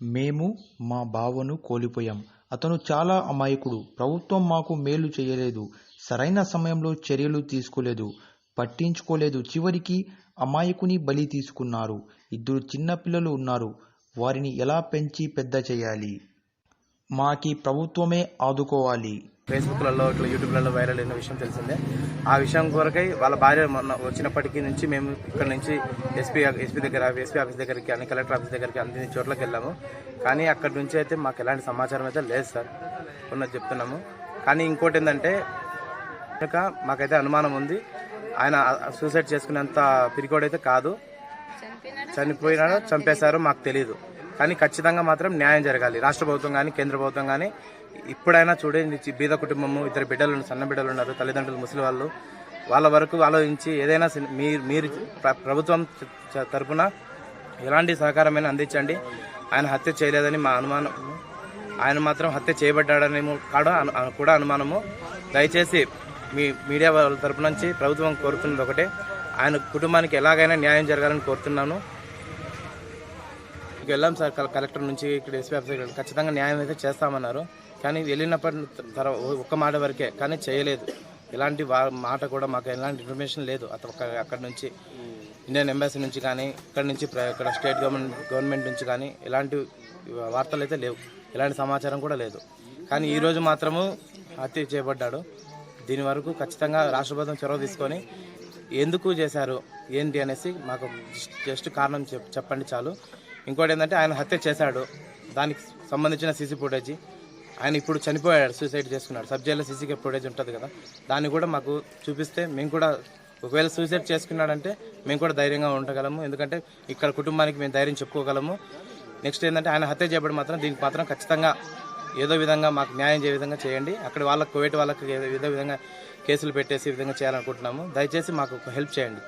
మేము మా బావను కోల్పోయాం. అతను చాలా అమాయకుడు. ప్రభుత్వం మాకు మేలు చేయలేదు. సరైన సమయంలో చర్యలు తీసుకోలేదు. పట్టించుకోలేదు. చివరికి అమాయకుని బలి తీసుకున్నారు. 2 చిన్న పిల్లలు ఉన్నారు. వారిని ఎలా పెంచి పెద్ద చేయాలి? మాకీ ప్రభుత్వమే ఆదుకోవాలి. ఫేస్బుక్లలో ఇట్లా యూట్యూబ్లలో వైరల్ అయిన విషయం తెలిసిందే. ఆ విషయం కొరకై వాళ్ళ భార్య మొన్న వచ్చినప్పటికీ నుంచి మేము ఇక్కడ నుంచి ఎస్పీ ఆఫీస్ దగ్గరికి అన్ని కలెక్టర్ ఆఫీస్ దగ్గరికి అన్ని చోట్లకి వెళ్ళాము. కానీ అక్కడి నుంచి అయితే మాకు ఎలాంటి సమాచారం అయితే లేదు సార్, ఉన్నది చెప్తున్నాము. కానీ ఇంకోటి ఏంటంటే మాకైతే అనుమానం ఉంది, ఆయన సూసైడ్ చేసుకునేంత పిరికోడైతే కాదు. చనిపోయినా చంపేశారో మాకు తెలియదు. కానీ ఖచ్చితంగా మాత్రం న్యాయం జరగాలి. రాష్ట్ర ప్రభుత్వం కానీ కేంద్ర ప్రభుత్వం కానీ ఇప్పుడైనా చూడండి, బీద కుటుంబము, 2 బిడ్డలు, సన్న బిడ్డలు ఉన్నారు, తల్లిదండ్రులు ముసలి వాళ్ళు, వాళ్ళ వరకు ఆలోచించి ఏదైనా మీరు ప్రభుత్వం తరఫున ఎలాంటి సహకారమైన అందించండి. ఆయన హత్య చేయలేదని మా అనుమానం. ఆయన మాత్రం హత్య చేయబడ్డాడని కూడా అనుమానము. దయచేసి మీ మీడియా వాళ్ళ తరపు నుంచి ప్రభుత్వం కోరుతున్నది ఒకటే, ఆయన కుటుంబానికి ఎలాగైనా న్యాయం జరగాలని కోరుతున్నాను. వెళ్ళాం సార్ కలెక్టర్ నుంచి ఇక్కడ ఎస్పీ ఆఫీసర్ ఖచ్చితంగా న్యాయం అయితే చేస్తామన్నారు. కానీ వెళ్ళినప్పటి ఒక్క మాట వరకే, కానీ చేయలేదు. ఎలాంటి మాట కూడా మాకు ఎలాంటి ఇన్ఫర్మేషన్ లేదు. అక్కడ నుంచి ఇండియన్ ఎంబసీ నుంచి కానీ ఇక్కడ నుంచి ఇక్కడ స్టేట్ గవర్నమెంట్ నుంచి కానీ ఎలాంటి వార్తలు అయితే లేవు, ఎలాంటి సమాచారం కూడా లేదు. కానీ ఈరోజు మాత్రము హత్య చేయబడ్డాడు. దీని వరకు ఖచ్చితంగా రాష్ట్ర ప్రభుత్వం చొరవ తీసుకొని ఎందుకు చేశారు ఏంటి అనేసి మాకు జస్ట్ కారణం చెప్పండి చాలు. ఇంకోటి ఏంటంటే ఆయన హత్య చేశాడు, దానికి సంబంధించిన సీసీ ఫుటేజ్, ఆయన ఇప్పుడు చనిపోయాడు, సూసైడ్ చేసుకున్నాడు, సబ్ జైల్లో సీసీ ఫుటేజ్ ఉంటుంది కదా, దాన్ని కూడా మాకు చూపిస్తే మేము కూడా ఒకవేళ సూసైడ్ చేసుకున్నాడంటే మేము కూడా ధైర్యంగా ఉండగలము. ఎందుకంటే ఇక్కడ కుటుంబానికి మేము ధైర్యం చెప్పుకోగలము. నెక్స్ట్ ఏంటంటే ఆయన హత్య చేయబడి మాత్రం దీనికి మాత్రం ఖచ్చితంగా ఏదో విధంగా మాకు న్యాయం చేయ విధంగా చేయండి. అక్కడ కువైట్ వాళ్ళకి ఏదో విధంగా కేసులు పెట్టేసి విధంగా చేయాలనుకుంటున్నాము. దయచేసి మాకు హెల్ప్ చేయండి.